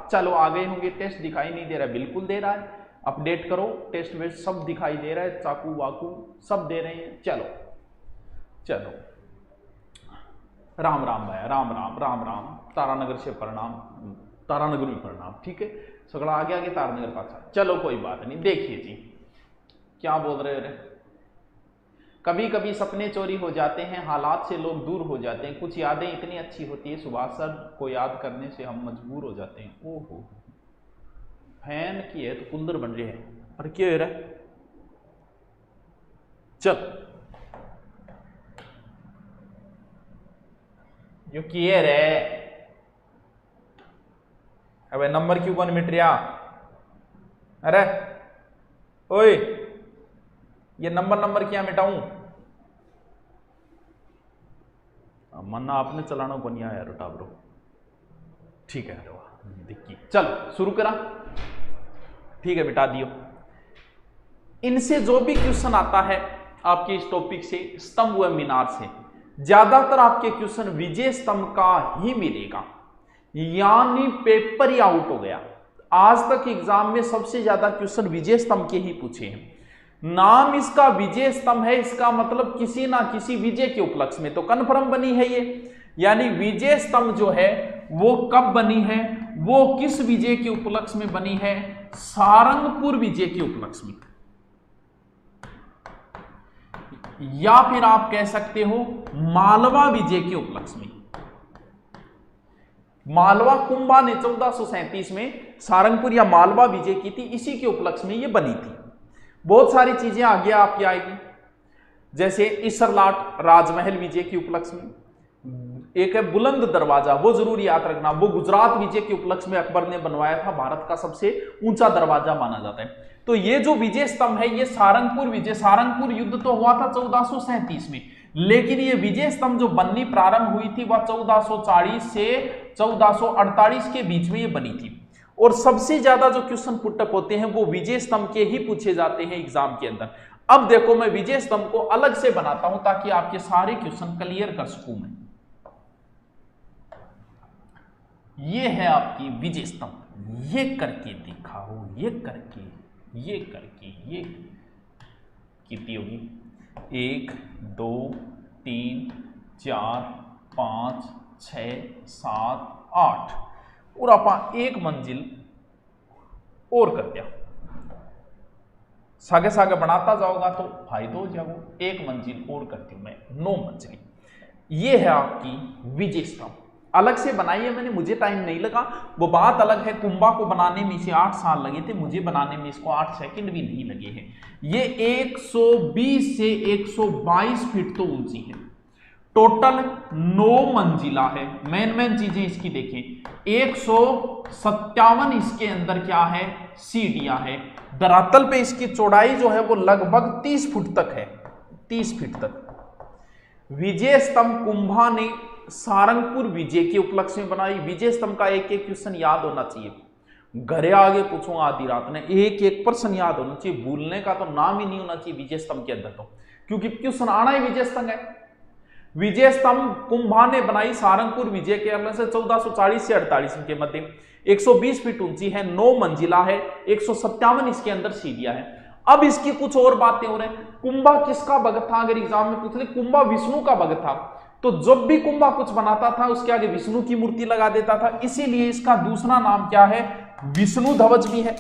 चलो आ गए होंगे। टेस्ट दिखाई नहीं दे रहा है, बिल्कुल दे रहा है। अपडेट करो, टेस्ट वेस्ट सब दिखाई दे रहा है, चाकू वाकू सब दे रहे हैं। चलो चलो, राम राम भाई, राम राम राम राम। तारानगर से प्रणाम, तारानगर में प्रणाम। ठीक है, सगड़ा आगे आगे तारानगर पासा। चलो कोई बात नहीं। देखिए जी क्या बोल रहे हो। कभी कभी सपने चोरी हो जाते हैं, हालात से लोग दूर हो जाते हैं, कुछ यादें इतनी अच्छी होती है, सुभाष सर को याद करने से हम मजबूर हो जाते हैं। ओहो, फैन की है तो कूलर बन रहे हैं। अरे क्या हो रहा है। चल यो किए रे। अबे नंबर क्यों बन मिट रहा। अरे ओए, ये नंबर क्या मिटाऊं। मन्ना आपने चलाना को नहीं आया रोटा ब्रो। ठीक है देखिए, चलो शुरू करा। ठीक है, मिटा दियो। इनसे जो भी क्वेश्चन आता है आपके इस टॉपिक से, स्तंभ व मीनार से, ज्यादातर आपके क्वेश्चन विजय स्तंभ का ही मिलेगा, यानी पेपर ही आउट हो गया। आज तक एग्जाम में सबसे ज्यादा क्वेश्चन विजय स्तंभ के ही पूछे हैं। नाम इसका विजय स्तंभ है, इसका मतलब किसी ना किसी विजय के उपलक्ष्य में तो कन्फर्म बनी है ये। यानी विजय स्तंभ जो है वो कब बनी है, वो किस विजय के उपलक्ष्य में बनी है, सारंगपुर विजय के उपलक्ष्य में, या फिर आप कह सकते हो मालवा विजय के उपलक्ष्य में। मालवा कुंभा ने 1437 में सारंगपुर या मालवा विजय की थी, इसी के उपलक्ष्य में ये बनी थी। बहुत सारी चीजें आगे आपकी आएगी, जैसे इसरलाट राजमहल विजय के उपलक्ष्य में। एक है बुलंद दरवाजा, वो जरूर याद रखना, वो गुजरात विजय के उपलक्ष्य में अकबर ने बनवाया था, भारत का सबसे ऊंचा दरवाजा माना जाता है। तो ये जो विजय स्तंभ है ये सारंगपुर विजय, सारंगपुर युद्ध तो हुआ था 1437 में, लेकिन ये विजय स्तंभ जो बननी प्रारंभ हुई थी वह 1440 से 1448 के बीच में ये बनी थी। और सबसे ज्यादा जो क्वेश्चन पुटअप होते हैं वो विजय स्तंभ के ही पूछे जाते हैं एग्जाम के अंदर। अब देखो मैं विजय स्तंभ को अलग से बनाता हूं ताकि आपके सारे क्वेश्चन क्लियर कर सकूं मैं। ये है आपकी विजय स्तंभ, ये करके दिखाओ, ये करके, ये करके, ये कितनी होगी, 1 2 3 4 5 6 7 8, और आप एक मंजिल और कर दिया, सागे सागे बनाता जाओगा तो फायदा हो जाओगा। एक मंजिल और करती हूं मैं, 9 मंजिली। ये है आपकी विजय स्तंभ, अलग से बनाई है मैंने, मुझे टाइम नहीं लगा, वो बात अलग है। कुंभा को बनाने में इसे 8 साल लगे थे, मुझे बनाने में इसको 8 सेकंड भी नहीं लगे हैं। ये 120 से 122 फीट तो ऊंची है, टोटल 9 मंजिला है। मेन चीजें इसकी देखें, 157 इसके अंदर क्या है, सीढ़ियां है। धरातल पे इसकी चौड़ाई जो है वो लगभग 30 फुट तक है, 30 फीट तक। विजय स्तंभ कुंभा ने सारंगपुर विजय के उपलक्ष्य में बनाई। विजय स्तंभ का एक एक क्वेश्चन याद होना चाहिए, घरे आगे पूछूंगा आधी रात में, एक एक प्रश्न याद होना चाहिए, भूलने का तो नाम ही नहीं होना चाहिए विजय स्तंभ के अंदर, तो क्योंकि क्वेश्चन आना ही विजय स्तंभ है। विजय स्तंभ कुंभा ने बनाई सारंगपुर विजय के अंदर से 1440 से 48 के मध्य, 120 फीट ऊंची है, 9 मंजिला है, 157 इसके अंदर सीढ़ियां है। अब इसकी कुछ और बातें हो रही हैं। कुंभा किसका भगत था, अगर एग्जाम में पूछ ले, कुंभा विष्णु का भगत था, तो जब भी कुंभा कुछ बनाता था उसके आगे विष्णु की मूर्ति लगा देता था, इसीलिए इसका दूसरा नाम क्या है, विष्णु ध्वज भी है।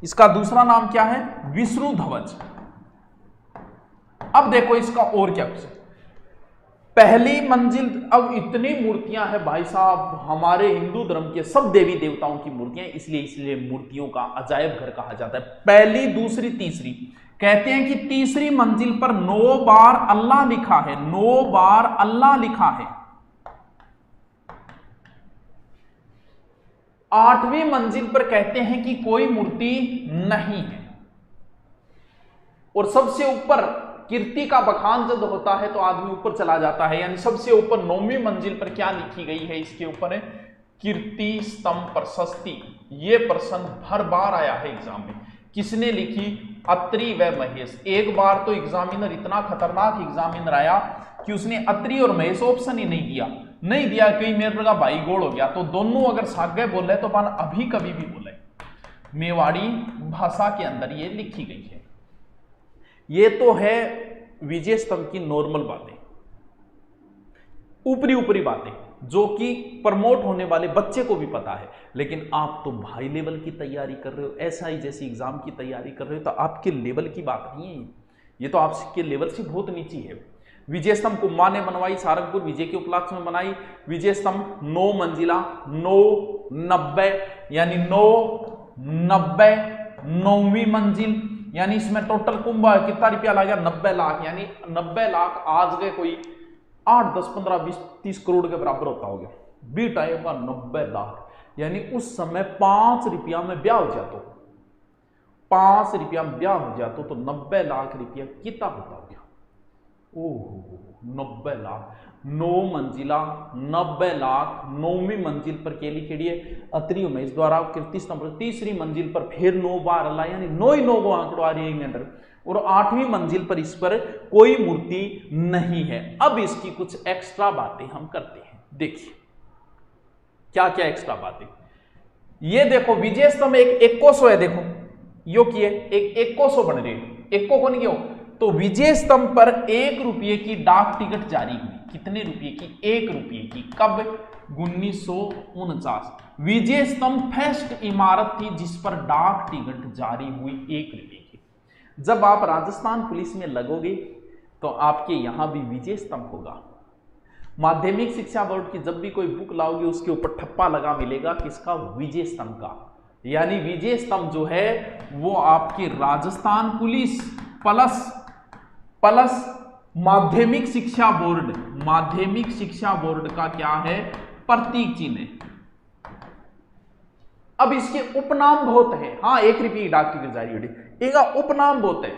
इसका दूसरा नाम क्या है, विष्णु ध्वज। अब देखो इसका और क्या कुछ, पहली मंजिल, अब इतनी मूर्तियां हैं भाई साहब, हमारे हिंदू धर्म के सब देवी देवताओं की मूर्तियां, इसलिए मूर्तियों का अजायब घर कहा जाता है। पहली, दूसरी, तीसरी, कहते हैं कि तीसरी मंजिल पर 9 बार अल्लाह लिखा है, 9 बार अल्लाह लिखा है। 8वीं मंजिल पर कहते हैं कि कोई मूर्ति नहीं है। और सबसे ऊपर कीर्ति का बखान जब होता है तो आदमी ऊपर चला जाता है, यानी सबसे ऊपर 9वीं मंजिल पर क्या लिखी गई है, इसके ऊपर है कीर्ति स्तंभ प्रशस्ति। यह प्रश्न हर बार आया है एग्जाम में, किसने लिखी, अत्रि व महेश। एक बार तो एग्जामिनर इतना खतरनाक एग्जामिनर आया कि उसने अत्रि और महेश ऑप्शन ही नहीं दिया, नहीं दिया, कई मेरे का भाई गोल हो गया, तो दोनों अगर सागे बोले तो अपन अभी कभी भी बोले। मेवाड़ी भाषा के अंदर ये लिखी गई है। ये तो है विजय स्तंभ की नॉर्मल बातें, ऊपरी ऊपरी बातें जो कि प्रमोट होने वाले बच्चे को भी पता है। लेकिन आप तो हाई लेवल की तैयारी कर रहे हो, एसआई जैसी एग्जाम की तैयारी कर रहे हो, तो आपके लेवल की बात नहीं है ये, तो आपके लेवल से बहुत नीची है। विजय स्तंभ कुंभा ने बनवाई, सारंगपुर विजय के उपलक्ष्य में बनाई। विजय स्तंभ 9 मंजिला, 990 यानी 990 9वीं मंजिल, यानी इसमें टोटल कुंभा कितना रुपया लगा, 90 लाख, यानी 90 लाख आज गए कोई 8, 10, 15, 20, 30 करोड़ के बराबर होता हो गया। बी टाइप का 90 लाख, यानी उस समय 5 रुपया में ब्याह हो जाता, 5 रुपया में ब्याह हो जाता तो 90 लाख रुपया कितना होता हो गया। ओहो 90 लाख, 9 मंजिला 90 लाख, 9वीं मंजिल पर केली केड़ी है अत्रि उमेश द्वारा कीर्ति स्तंभ, तीसरी मंजिल पर फिर 9 बार अल्लाह, यानी 9 ही 9 को आंकड़ो आ रही है अंदर, और 8वीं मंजिल पर इस पर कोई मूर्ति नहीं है। अब इसकी कुछ एक्स्ट्रा बातें हम करते हैं, देखिए क्या क्या एक्स्ट्रा बातें। ये देखो विजय स्तंभ एक 100 है, देखो यो की है एक 100 बन रही है, 1 को नहीं हो, तो विजय स्तंभ पर 1 रुपये की डाक टिकट जारी हुई। कितने रुपये की? 1 रुपये की। कब? 1949। विजय स्तंभ फर्स्ट इमारत थी जिस पर डाक टिकट जारी हुई 1 रुपये की। जब आप राजस्थान पुलिस में लगोगे तो आपके यहां भी विजय स्तंभ होगा। माध्यमिक शिक्षा बोर्ड की जब भी कोई बुक लाओगे उसके ऊपर ठप्पा लगा मिलेगा किसका? विजय स्तंभ का। यानी विजय स्तंभ जो है वो आपके राजस्थान पुलिस प्लस माध्यमिक शिक्षा बोर्ड का क्या है? प्रतीक चिन्ह है। अब इसके उपनाम बहुत है। हाँ 1 रुपये की डाक टिकट जारी हुई, एक उपनाम बहुत है,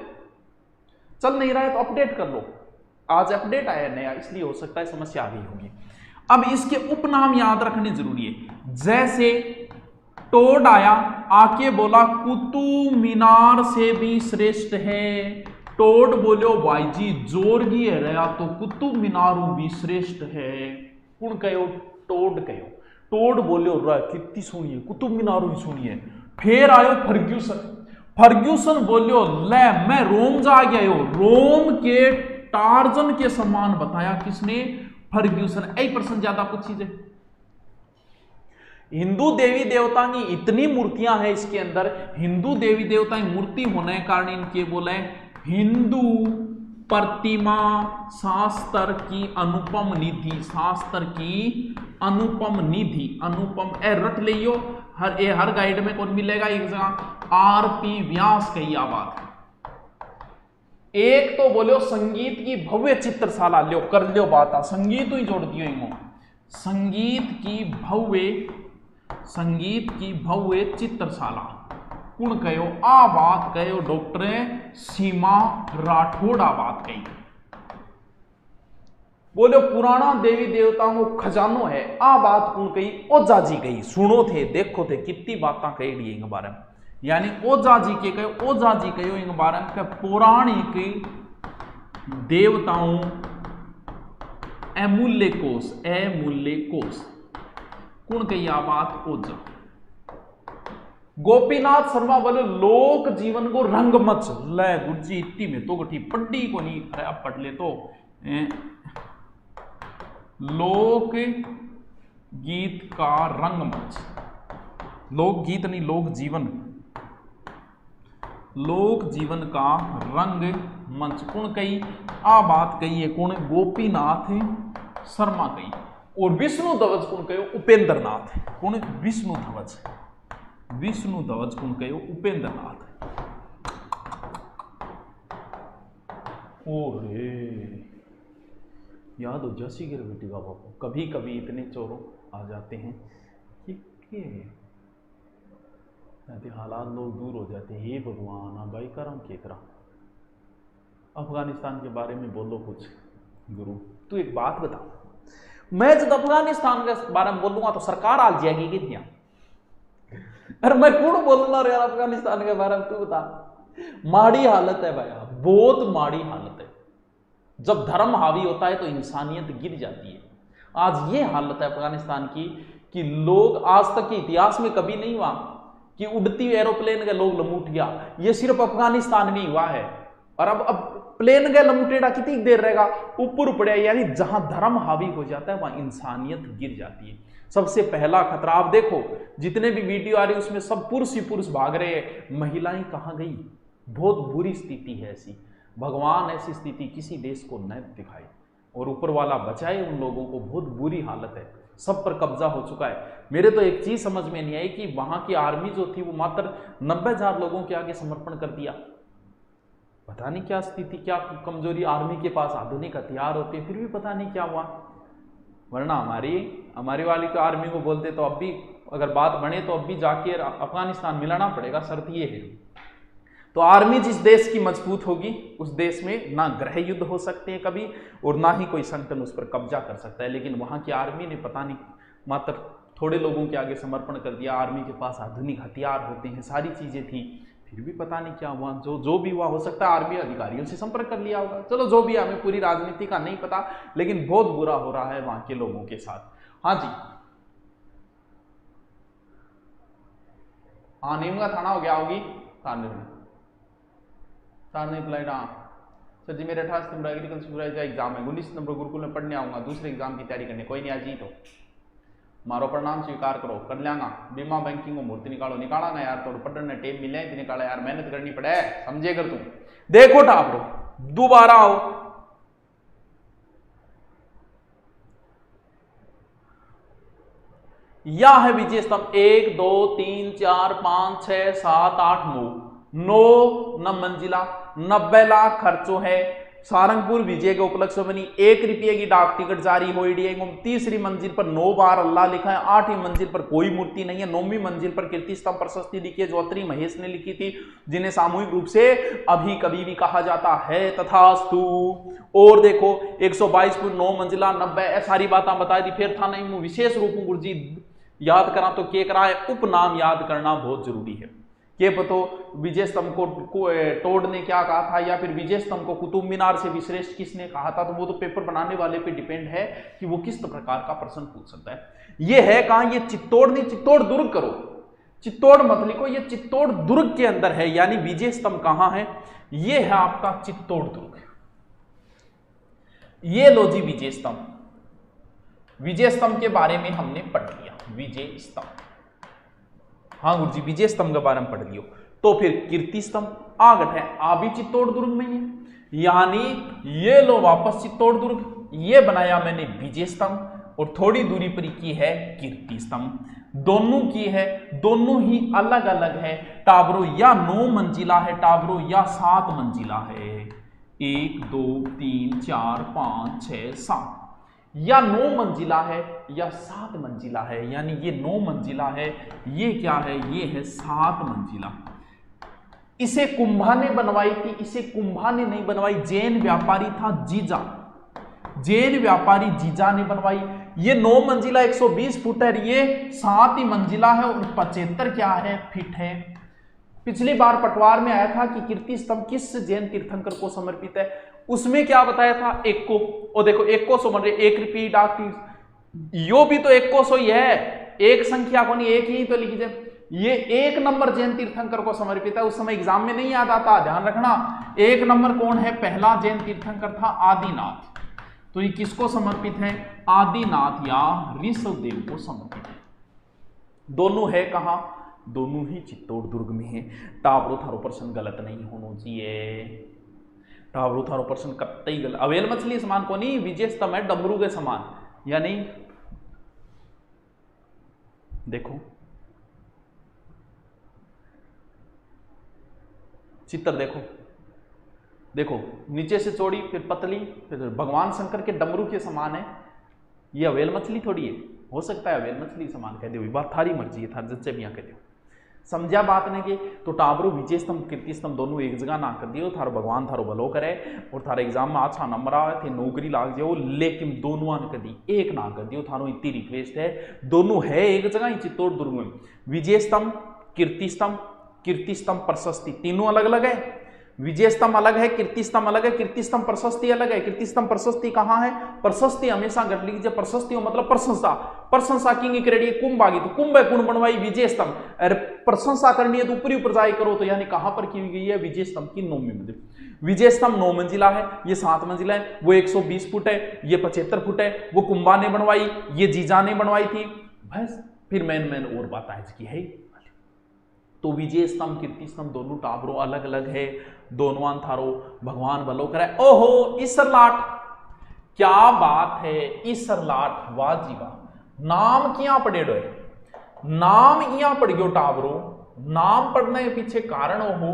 चल नहीं रहा है तो अपडेट कर लो, आज अपडेट आया नया इसलिए हो सकता है समस्या आ गई होगी। अब इसके उपनाम याद रखने जरूरी है। जैसे टोड आया आके बोला कुतुब मीनार से भी श्रेष्ठ है, टोड बोलो भाई जी जोरगी है रहा तो कुतुब मीनार भी श्रेष्ठ है। कौन कहो? टोड कहो। टोड बोलो रहा कितनी सुनिए कुतुब मीनार भी सुनिए। फिर आयो फर्ग्यूसन बोलो ले मैं रोम जा गया हो, रोम के टार्जन के समान बताया किसने? फर्ग्यूसन। 1% ज्यादा कुछ चीजें। हिंदू देवी देवता की इतनी मूर्तियां हैं इसके अंदर, हिंदू देवी देवता की मूर्ति होने के कारण इनके बोले हिंदू प्रतिमा शास्त्र की अनुपम निधि, शास्त्र की अनुपम निधि। अनुपम रट लियो, हर गाइड में कौन मिलेगा? एक जगह आरपी व्यास कही बात। एक तो बोलो संगीत की भव्य चित्रशाला, लो कर लो बात, संगीत ही जोड़ दियो। संगीत की भव्य चित्रशाला कौन कहो? आ बात कहो डॉक्टर सीमा राठौड़ आ बात कही। बोलो पुराना देवी देवताओं को खजानो है, आ बात कौन कही? ओझा जी कही। सुनो थे देखो थे कितनी बातें कही इन बारे में, यानी ओझा जी के कहो, ओझा जी कहो इन बारे में पौराणिक देवताओं अमूल्य कोश कौन कही आ बात? ओझा। गोपीनाथ शर्मा बोले लोक जीवन को रंगमंच, ले गुरुजी इतनी में तो गठी पढ़ी को नहीं, अरे आप पढ़ ले तो लोक गीत का रंगमंच, लोक गीत नहीं लोक जीवन का रंग मंच कौन कही? आ बात कही है कौन? गोपीनाथ शर्मा कही। और विष्णु ध्वज कौन कहो? उपेंद्र नाथ। कौन? विष्णु ध्वज कौन कहो? उपेंद्र नाथ। ओरे याद हो जैसी गिर बेटी का बापू, कभी कभी इतने चोरों आ जाते हैं कि हालात लोग दूर हो जाते हैं। हे भगवान भाई करम के करा। अफगानिस्तान के बारे में बोलो कुछ गुरु। तू एक बात बता, मैं जब अफगानिस्तान के बारे में बोलूंगा तो सरकार आ जाएगी कि नहीं? अरे मैं कौन बोलना यार अफगानिस्तान के बारे में, तू बता। माड़ी हालत है भैया, बहुत माड़ी हालत है। जब धर्म हावी होता है तो इंसानियत गिर जाती है। आज ये हालत है अफगानिस्तान की कि लोग आज तक के इतिहास में कभी नहीं हुआ कि उड़ती एरोप्लेन का लोग लमूट गया, ये सिर्फ अफगानिस्तान में हुआ है। और अब प्लेन गए लमूटेड़ा कितनी देर रहेगा, ऊपर उपड़े, यानी जहां धर्म हावी हो जाता है वहां इंसानियत गिर जाती है। सबसे पहला खतरा आप देखो, जितने भी वीडियो आ रही है उसमें सब पुरुष ही पुरुष भाग रहे हैं, महिलाएं कहां गई। बहुत बुरी स्थिति है ऐसी, भगवान ऐसी स्थिति किसी देश को न दिखाए और ऊपर वाला बचाए उन लोगों को। बहुत बुरी हालत है, सब पर कब्जा हो चुका है। मेरे तो एक चीज समझ में नहीं आई कि वहां की आर्मी जो थी वो मात्र 90,000 लोगों के आगे समर्पण कर दिया। पता नहीं क्या स्थिति, क्या कमजोरी, आर्मी के पास आधुनिक हथियार होते हैं फिर भी पता नहीं क्या हुआ। वरना हमारी वाली को आर्मी को बोलते तो अब भी अगर बात बने तो अब भी जाके अफगानिस्तान मिलाना पड़ेगा। शर्त ये है, तो आर्मी जिस देश की मजबूत होगी उस देश में ना गृह युद्ध हो सकते हैं कभी और ना ही कोई संगठन उस पर कब्जा कर सकता है। लेकिन वहां की आर्मी ने पता नहीं मात्र थोड़े लोगों के आगे समर्पण कर दिया। आर्मी के पास आधुनिक हथियार होते हैं, सारी चीजें थी, फिर भी पता नहीं क्या हुआ। जो भी हुआ, हो सकता है आर्मी अधिकारियों से संपर्क कर लिया होगा। चलो जो भी, हमें पूरी राजनीति का नहीं पता, लेकिन बहुत बुरा हो रहा है वहां के लोगों के साथ। हाँ जी, हाँ नीम का थाना हो गया होगी सारनी फ्लाइट। हाँ सर जी, मेरे 28 नंबर एग्रीकल्चर का एग्जाम है, 19 नंबर गुरुकुल में पढ़ने आऊंगा, दूसरे एग्जाम की तैयारी करने। कोई नहीं, आज ही तो मारो प्रणाम स्वीकार करो, कर लियांगा। बीमा बैंकिंग को मूर्ति निकाला ना यार, थोड़ा पढ़ने टेप मिले तो निकाला यार, मेहनत करनी पड़े, समझे कर तुम। देखो टापरो दोबारा आओ, यह है विजय स्तंभ 1 2 3 4 5 6 7 8 9 मंजिला, 90 लाख खर्चो है। सारंगपुर विजय के उपलक्ष्य बनी, 1 रुपये की डाक टिकट जारी हो। तीसरी मंजिल पर 9 बार अल्लाह लिखा है। 8वीं मंजिल पर कोई मूर्ति नहीं है। 9वीं मंजिल पर कीर्ति स्तंभ प्रशस्ति लिखी है, ज्योति महेश ने लिखी थी, जिन्हें सामूहिक रूप से अभी कभी भी कहा जाता है तथास्तु। और देखो 122 फुट 9 मंजिला 90, सारी बातें बता दी। फिर था नहीं विशेष रूप गुरुजी याद करा तो के करा है, उपनाम याद करना बहुत जरूरी है। के पतो विजय स्तंभ को तोड़ने क्या कहा था, या फिर विजय स्तंभ को कुतुब मीनार से विश्रेष्ठ किसने कहा था, तो वो तो पेपर बनाने वाले पे डिपेंड है कि वो किस प्रकार का प्रश्न पूछ सकता है। ये है कहां, ये चित्तौड़ नहीं, चित्तौड़ दुर्ग करो, चित्तौड़ मत लिखो, ये चित्तौड़ दुर्ग के अंदर है। यानी विजय स्तंभ कहां है, ये है आपका चित्तौड़ दुर्ग। ये लो जी विजय स्तंभ। विजय स्तंभ के बारे में हमने पढ़ लिया, विजय स्तंभ। हाँ गुरु जी, विजय स्तंभ के बारे में पढ़ लियो। तो फिर कीर्ति स्तंभ आगट है, आ भी चित्तौड़ दुर्ग में है। यानी ये लो वापस चित्तौड़ दुर्ग, ये बनाया मैंने विजय स्तंभ और थोड़ी दूरी पर की है कीर्ति स्तंभ। दोनों की है, दोनों ही अलग अलग है। टावरो या 9 मंजिला है, टावरो या 7 मंजिला है। 1 2 3 4 5 6 7, या 9 मंजिला है या 7 मंजिला है। यानी ये 9 मंजिला है, ये क्या है, ये है 7 मंजिला। इसे कुंभा ने बनवाई थी, इसे कुंभा ने नहीं बनवाई, जैन व्यापारी था जीजा, जैन व्यापारी जीजा ने बनवाई। ये 9 मंजिला 120 फुट है, ये 7 ही मंजिला है और 75 क्या है, फीट है। पिछली बार पटवार में आया था कि कीर्ति स्तंभ किस जैन तीर्थंकर को समर्पित है, उसमें क्या बताया था, एक को। और देखो 100 बन रहे, 1 रुपये डाक, यो भी तो 100 ही है, एक संख्या को नहीं, एक ही तो लिखी जाए। ये 1 नंबर जैन तीर्थंकर को समर्पित है। उस समय एग्जाम में नहीं याद आता, ध्यान रखना। 1 नंबर कौन है, पहला जैन तीर्थंकर था आदिनाथ। तो ये किसको समर्पित है, आदिनाथ या ऋषभदेव को समर्पित है। दोनों है कहां, दोनों ही चित्तौड़ दुर्ग में है। टावरो थारो प्रश्न गलत नहीं होना चाहिए, टावरो थारो प्रश्न कतई गलत। अवेल मछली समान को नहीं, विजय स्तंभ है डमरू के समान। यानी देखो चित्र देखो, देखो नीचे से चौड़ी फिर पतली, फिर भगवान शंकर के डमरू के समान है। ये अवेल मछली थोड़ी है, हो सकता है अवेल मछली समान कह दो, बात थारी मर्जी है, थार जच्चे मियाँ कह दो। समझा बात ने के, तो टावरो विजय स्तंभ कीर्ति स्तंभ दोनों एक जगह ना कर दियो, थारो भगवान थारो भलो करे और थारे एग्जाम में अच्छा नंबर आए थे, नौकरी लाग जाओ। लेकिन दोनों ने कर दी, एक ना कर दियो, थारो इतनी रिक्वेस्ट है। दोनों है एक जगह ही चित्तौड़ दुर्ग में। विजय स्तंभ, कीर्ति स्तंभ प्रशस्ति तीनों अलग अलग है। विजय स्तंभ अलग है, कीर्ति स्तंभ अलग है, कीर्ति स्तंभ प्रशस्ति अलग है। कीर्ति स्तंभ प्रशस्ति कहां है? प्रशस्ति हमेशा गढ़ लीजिए, प्रशस्ति मतलब प्रशंसा, प्रशंसा की क्रेडिट कुंभ आ गई तो कुंभ है कुण बनवाई विजय स्तंभ। अरे प्रशंसा करनी है तो ऊपरी ऊपर जाए करो, तो यानी कहां पर की गई है? विजय स्तंभ की 9वीं मंजिल। विजय स्तंभ 9 मंजिला है, ये 7 मंजिला है, वो 120 फुट है, ये 75 फुट है, वो कुंभा ने बनवाई, ये जीजा ने बनवाई थी। बस फिर मैन और बात आज की है। तो विजय स्तंभ कीर्ति स्तंभ दोनों टावरों अलग अलग है, दोनों थारो भगवान भलो करे। ओहो ईसर लाट, क्या बात है, ईसर लाट, वाह जी वाह। नाम क्या पढ़ेड़ो है? नाम यहाँ पढ़ गयो टावरों। नाम पढ़ने के पीछे कारण हो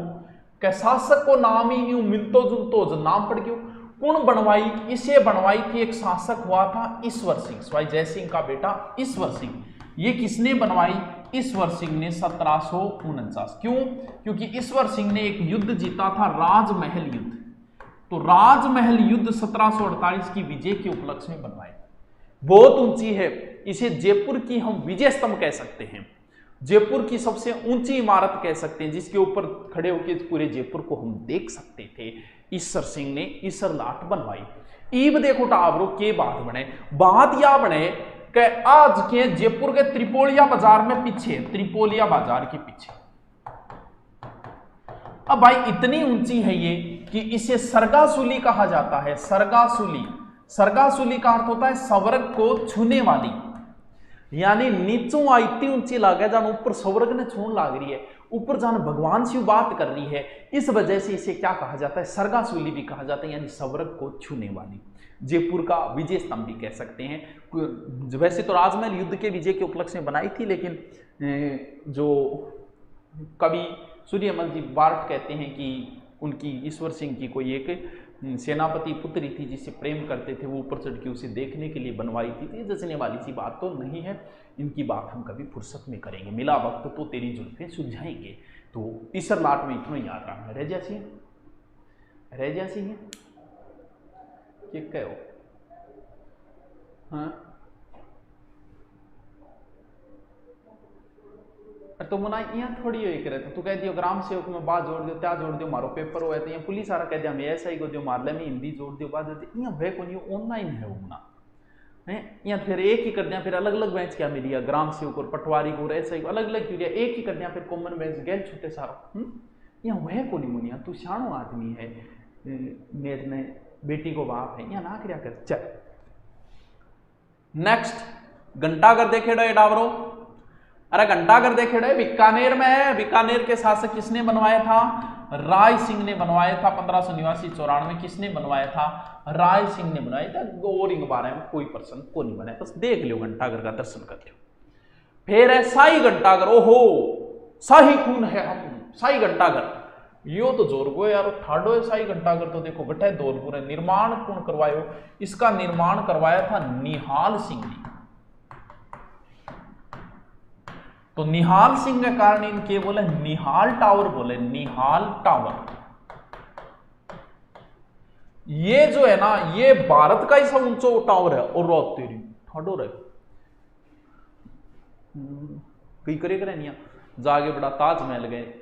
कि शासक को नाम ही यूं मिलतो जुलतो जो नाम पढ़ गयो। कौन बनवाई? इसे बनवाई थी एक शासक हुआ था ईश्वर सिंह, सवाई जय सिंह का बेटा ईश्वर सिंह। ये किसने बनवाई? ईश्वर सिंह ने 1749। क्यों? क्योंकि ईश्वर सिंह ने एक युद्ध जीता था, राजमहल युद्ध। तो राजमहल युद्ध 1748 की विजय के उपलक्ष्य में बनवाए। बहुत ऊंची है, इसे जयपुर की हम विजय स्तंभ कह सकते हैं, जयपुर की सबसे ऊंची इमारत कह सकते हैं, जिसके ऊपर खड़े होकर पूरे जयपुर को हम देख सकते थे। ईश्वर सिंह ने ईश्वर लाट बनवाई। ईब देखो टावरों के बात बने, बात या बने कि आज के जयपुर के त्रिपोलिया बाजार में पीछे, त्रिपोलिया बाजार के पीछे। अब भाई इतनी ऊंची है ये कि इसे सरगासुली कहा जाता है। सरगासुली, सरगासुली का अर्थ होता है स्वर्ग को छूने वाली, यानी नीचों आई इतनी ऊंची लागे जान ऊपर स्वर्ग ने छून लाग रही है, ऊपर जान भगवान से बात कर रही है। इस वजह से इसे क्या कहा जाता है? सरगासुली भी कहा जाता है, यानी स्वर्ग को छूने वाली। जयपुर का विजय स्तंभ भी कह सकते हैं। वैसे तो राजमहल युद्ध के विजय के उपलक्ष्य में बनाई थी, लेकिन जो कवि सूर्यमल जी बार्ट कहते हैं कि उनकी ईश्वर सिंह की कोई एक सेनापति पुत्री थी जिससे प्रेम करते थे, वो ऊपर चढ़ के उसे देखने के लिए बनवाई थी। तो ये जचने वाली सी बात तो नहीं है, इनकी बात हम कभी फुर्सत में करेंगे, मिला वक्त तो तेरी जुल्फें सुलझाएंगे। तो ईश्वर लाट में इतना याद रखना। रह जैसी है, रह जैसी है कि कहो हाँ तो मुना यहाँ थोड़ी हो करे तू कह दियो ग्राम सेवक में बात जोड़ दियो, त्या जोड़ दियो, मारो पेपर हुआ तो पुलिस आ कह दिया मैं ऐसा ही को दियो, मार ले में हिंदी जोड़ दियो, बात यहाँ वे को ऑनलाइन है वो मुना है। यहाँ फिर एक ही कर दिया, फिर अलग अलग बेंच क्या मिली है, ग्राम सेवक और पटवारी को ऐसा ही अलग अलग क्यों एक ही कर दिया, फिर कॉमन बेंच गैल छूटे सारो। यहाँ वह को नहीं मुनिया, तू शाणो आदमी है, मेरे ने बेटी को बाप है, यहाँ ना क्या कर। चल नेक्स्ट घंटाघर देखे डो डावरो। अरे घंटाघर देखे डो बीकानेर में है। बीकानेर के शासक किसने बनवाया था? राय सिंह ने बनवाया था। 1589-94 किसने बनवाया था? राय सिंह ने बनवाया था। और के बारे में कोई प्रश्न को नहीं बनाया, बस देख लो घंटाघर का दर्शन कर लो। फिर है शाही घंटाघर। ओहो शाही खून है हम, शाही घंटाघर यो तो जोरगो यार ठाडो है। शाही घंटाघर तो देखो बेटा धौलपुर है। निर्माण कौन करवायो? इसका निर्माण करवाया था निहाल सिंह ने। तो निहाल सिंह के कारण इनके बोले निहाल टावर, बोले निहाल टावर। ये जो है ना ये भारत का ही सब ऊंचा टावर है। और रात तेरी ठाडो रहे कई करे करे नहीं जागे बड़ा ताजमहल गए,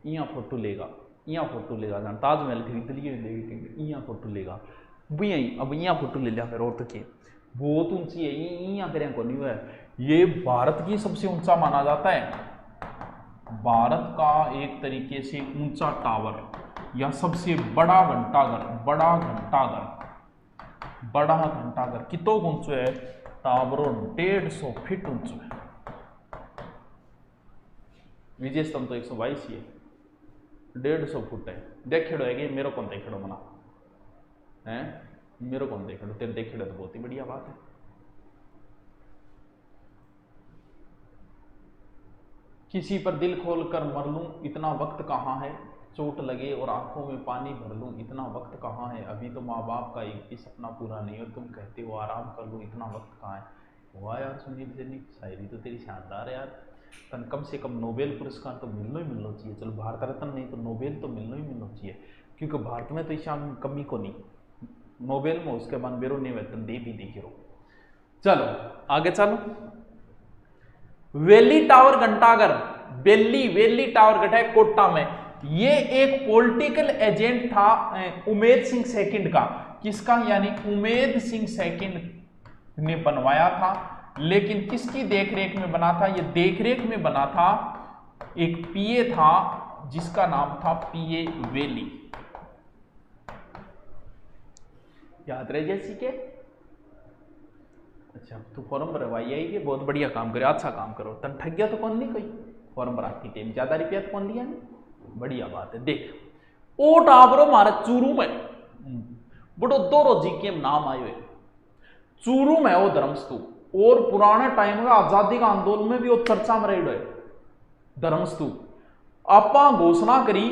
यहाँ फोटो लेगा, यहाँ फोटो लेगा, ताजमहल खरीद लिए, यहाँ फोटो लेगा यही। अब यहाँ फोटो ले लिया फिर और तो क्या, बहुत ऊंची है, यहाँ करें को नहीं हुआ है। ये भारत की सबसे ऊंचा माना जाता है, भारत का एक तरीके से ऊंचा टावर या सबसे बड़ा घंटाघर। बड़ा घंटाघर, बड़ा घंटाघर कितो ऊंचो है? टावरों 150 फीट ऊंचो है। विजय स्तंभ तो 122 ही है, 150 फुट है। देखेड़ो है मेरे को देखेड़ो मना है, मेरे को देखेड़ो, तेरे देखेड़ो तो बहुत ही बढ़िया बात है। किसी पर दिल खोल कर मर लूं इतना वक्त कहाँ है, चोट लगे और आंखों में पानी भर लूं इतना वक्त कहाँ है, अभी तो माँ बाप का एक भी सपना पूरा नहीं और तुम कहते हो आराम कर लूं इतना वक्त कहाँ है। वाह यार सुनील सेनी, शायरी तो तेरी शानदार है यार। तन कम से कम नोबेल पुरस्कार तो मिलना ही मिलना चाहिए। चलो भारत रत्न नहीं तो नोबेल तो मिलना ही मिलना चाहिए, क्योंकि भारत में तो ईशा कमी को नहीं, नोबेल में उसके बाद बेरो ने वेतन दे भी देखी रो। चलो आगे चलो। वेली टावर घंटाघर, वेली टावर गठा है कोटा में। ये एक पॉलिटिकल एजेंट था उमेद सिंह सेकंड का। किसका? यानी उमेद सिंह सेकंड ने बनवाया था। लेकिन किसकी देखरेख में बना था? ये देखरेख में बना था एक पीए था जिसका नाम था पीए वेली। याद रहे जैसी के? अच्छा, तो फॉर्म भरवाई आई, बहुत बढ़िया काम करे, अच्छा काम करो। तन ठग गया तो कौन नहीं, कोई फॉर्म भराती टेम ज्यादा रुपया तो कौन दिया नहीं। बढ़िया बात है। देख ओ टाबरो मारे चूरू में बड़ो दोरो जी के नाम आयो है। चूरू में वो धर्मस्तूप, और पुराने टाइम का आजादी का आंदोलन में भी वो चर्चा में रही है धर्मस्तूप। आपा घोषणा करी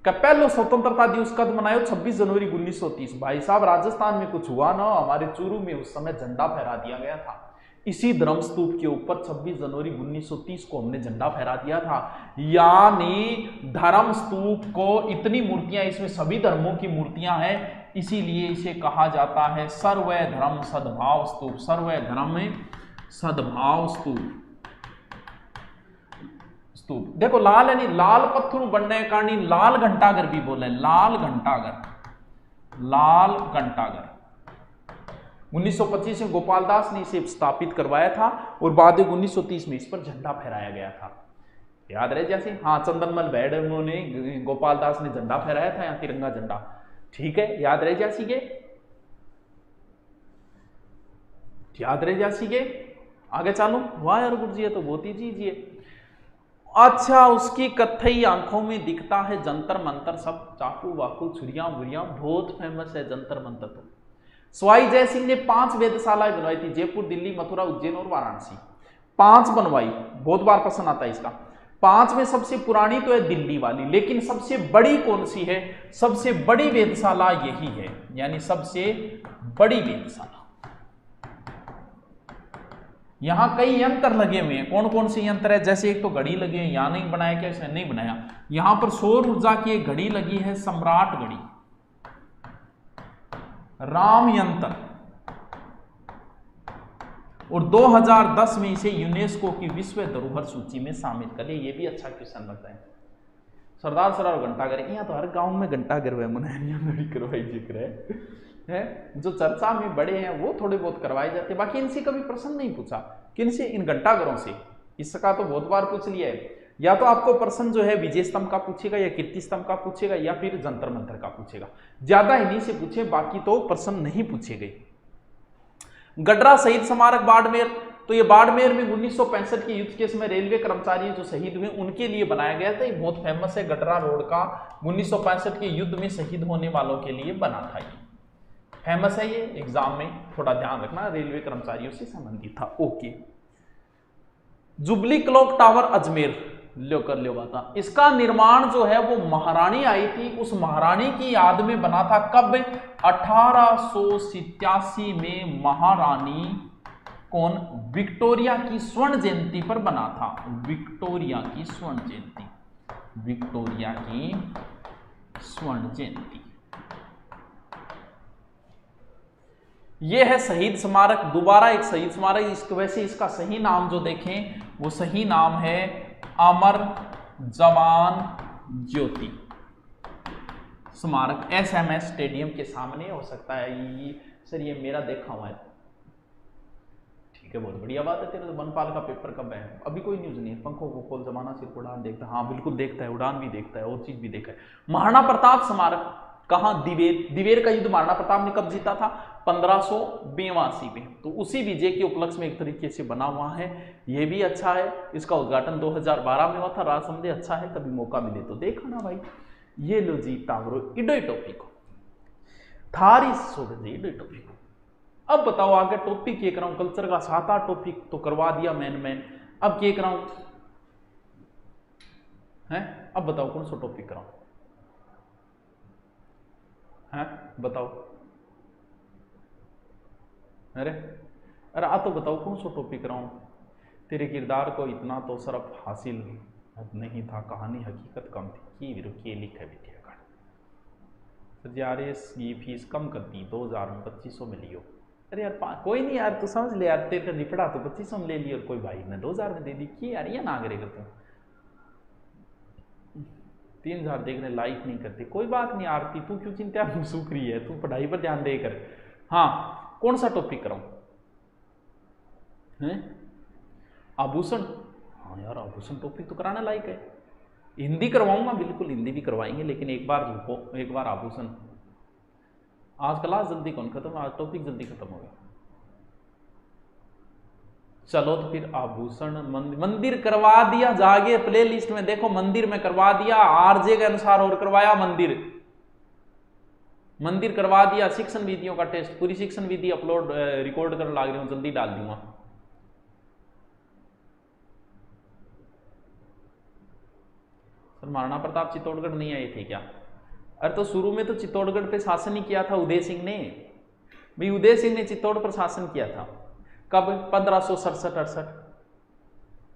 कि पहलो स्वतंत्रता दिवस कद मनायो 26 जनवरी 1930। भाई साहब राजस्थान में कुछ हुआ ना, हमारे चूरू में उस समय झंडा फहरा दिया गया था। इसी धर्मस्तूप के ऊपर 26 जनवरी 1930 को हमने झंडा फहरा दिया था। यानी धर्मस्तूप को इतनी मूर्तियां, इसमें सभी धर्मों की मूर्तियां हैं, इसीलिए इसे कहा जाता है सर्वै धर्म सद्भाव स्तूप। सर्वै धर्म सद्भाव स्तूप। देखो लाल है नहीं, लाल पत्थर बनने का नहीं, लाल घंटाघर भी बोले, लाल घंटाघर, लाल घंटाघर। 1925 में गोपाल दास ने इसे स्थापित करवाया था और बाद में 1930 में इस पर झंडा फहराया गया था। याद रहे जैसे? हाँ, चंदनमल बैड उन्होंने, गोपाल दास ने झंडा फहराया था यहाँ, तिरंगा झंडा। ठीक है, याद रहे जैसी के? याद रहे जैसी के? आगे चालू। वाह यार गुरु जी, तो बहुत ही चीज। अच्छा, उसकी कत्थई आंखों में दिखता है जंतर मंतर सब, चाकू वाकू छुरियां बुरियां, बहुत फेमस है जंतर मंतर। तो सवाई जय सिंह ने 5 वेधशालाएं बनवाई थी, जयपुर, दिल्ली, मथुरा, उज्जैन और वाराणसी। 5 बनवाई, बहुत बार प्रश्न आता है इसका। 5 में सबसे पुरानी तो है दिल्ली वाली, लेकिन सबसे बड़ी कौन सी है? सबसे बड़ी वेधशाला यही है, यानी सबसे बड़ी वेधशाला। यहां कई यंत्र लगे हुए हैं। कौन कौन से यंत्र है? जैसे एक तो घड़ी लगी है, यहां नहीं बनाया क्या? इसने नहीं बनाया। यहां पर सौर ऊर्जा की एक घड़ी लगी है, सम्राट घड़ी, राम यंत्र। और 2010 में इसे यूनेस्को की विश्व धरोहर सूची में शामिल कर लिया। ये भी अच्छा क्वेश्चन लगता है। सरदार सरोवर घंटाघर, यहाँ तो हर गांव में घंटाघर हुआ, मुनाई करवाई जिक्र है। जो चर्चा में बड़े हैं वो थोड़े बहुत करवाए जाते हैं, बाकी इनसे कभी प्रश्न नहीं पूछा। किनसे? इन घंटाघरों से। इसका तो बहुत बार पूछ लिया है। या तो आपको प्रश्न जो है विजय स्तंभ का पूछेगा, या कीर्ति स्तंभ का पूछेगा, या फिर जंतर मंतर का पूछेगा। ज्यादा इन्हीं से पूछे, बाकी तो प्रश्न नहीं पूछे गए। गडरा शहीद स्मारक बाड़मेर, तो ये बाड़मेर में 1965 के युद्ध के समय रेलवे कर्मचारी जो शहीद हुए उनके लिए बनाया गया था। ये बहुत फेमस है, गडरा रोड का 1965 के युद्ध में शहीद होने वालों के लिए बना था। ये फेमस है, ये एग्जाम में थोड़ा ध्यान रखना, रेलवे कर्मचारियों से संबंधित था। Okay. Jubilee clock tower Ajmer, लो कर लो बात। इसका निर्माण जो है वो महारानी आई थी, उस महारानी की याद में बना था। कब? 1887 में महारानी कौन? विक्टोरिया की स्वर्ण जयंती पर बना था। विक्टोरिया की स्वर्ण जयंती, विक्टोरिया की स्वर्ण जयंती। यह है शहीद स्मारक, दोबारा एक शहीद स्मारक। वैसे इसका सही नाम जो देखें वो सही नाम है अमर जवान ज्योति स्मारक। SMS स्टेडियम के सामने हो सकता है। सर ये मेरा देखा हुआ है। ठीक है, बहुत बढ़िया बात है। तेरे तो बनपाल का पेपर कब है? अभी कोई न्यूज नहीं है। पंखों को खोल जमाना सिर्फ उड़ान देखता है। हाँ बिल्कुल देखता है, उड़ान भी देखता है, और चीज भी देखा है। महाराणा प्रताप स्मारक कहां? दिवेर। दिवेर का युद्ध महाराणा प्रताप ने कब जीता था? 1582 में। तो उसी विजय के उपलक्ष्य में एक तरीके से बना हुआ है। ये भी अच्छा है। इसका उद्घाटन 2012 में हुआ था। राजसमंदे अच्छा है, कभी मौका मिले तो देखा ना भाई। ये लो जी टावरो इडोई टॉपिक थारी सोच इडोई टॉपिक। अब बताओ आगे टॉपिक क्या कराऊं? कल्चर का 7-8 टॉपिक तो करवा दिया मैन। अब क्या कराऊं है? अब बताओ कौन सा टॉपिक कराऊं है? बताओ। अरे आ तो बताओ कौन सा टॉपिक कराऊं? तेरे किरदार को इतना तो शरफ हासिल नहीं था, कहानी हकीकत कम थी। की लिखा है विद्या की फीस कम कर दी 2000 में 2500 में लियो। अरे यार कोई नहीं यार, तू समझ ले यार, तेरे निपटा तो 2500 में ले लियो, कोई भाई ने 2000 में दे दी। की यार ये ना करे करते 3000 देख रहे, लाइक नहीं करते। कोई बात नहीं आरती, तू क्यों चिंता सूख रही है, तू पढ़ाई पर ध्यान दे कर। हाँ, कौन सा टॉपिक कराऊं? हैं आभूषण? हाँ यार, आभूषण टॉपिक तो कराना लायक है। हिंदी करवाऊंगा, बिल्कुल हिंदी भी करवाएंगे, लेकिन एक बार रुको, एक बार आभूषण। आज क्लास जल्दी कौन खत्म, आज टॉपिक जल्दी खत्म हो गया। चलो तो फिर आभूषण मंदिर करवा दिया, जागे प्ले लिस्ट में देखो, मंदिर में करवा दिया, आरजे के अनुसार और करवाया मंदिर करवा दिया। शिक्षण विधियों का टेस्ट, पूरी शिक्षण विधि अपलोड रिकॉर्ड कर लाग रही हूं, जल्दी डाल दूंगा। सर महाराणा प्रताप चित्तौड़गढ़ नहीं आए थे क्या? अरे तो शुरू में तो चित्तौड़गढ़ पे शासन ही किया था उदय सिंह ने। भाई उदय सिंह ने चित्तौड़ पर शासन किया था कब? 1567-68।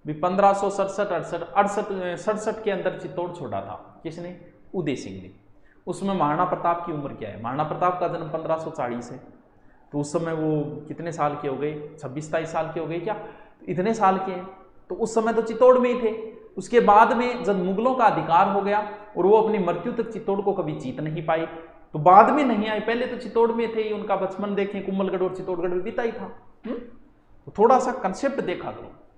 1567-68 के अंदर चित्तौड़ छोड़ा था। किसने? उदय सिंह ने। उसमें महाराणा प्रताप की उम्र क्या है? महाराणा प्रताप का जन्म 1540 है, तो उस समय वो कितने साल के हो गए? 26-27 साल के हो गए क्या? इतने साल के हैं, तो उस समय तो चित्तौड़ में ही थे। उसके बाद में जब मुगलों का अधिकार हो गया और वो अपनी मृत्यु तक चित्तौड़ को कभी जीत नहीं पाए, तो बाद में नहीं आए, पहले तो चित्तौड़ में थे ही। उनका बचपन देखें, कुंभलगढ़ और चित्तौड़गढ़ में बीता ही था। तो थोड़ा सा कंसेप्ट देखा करो।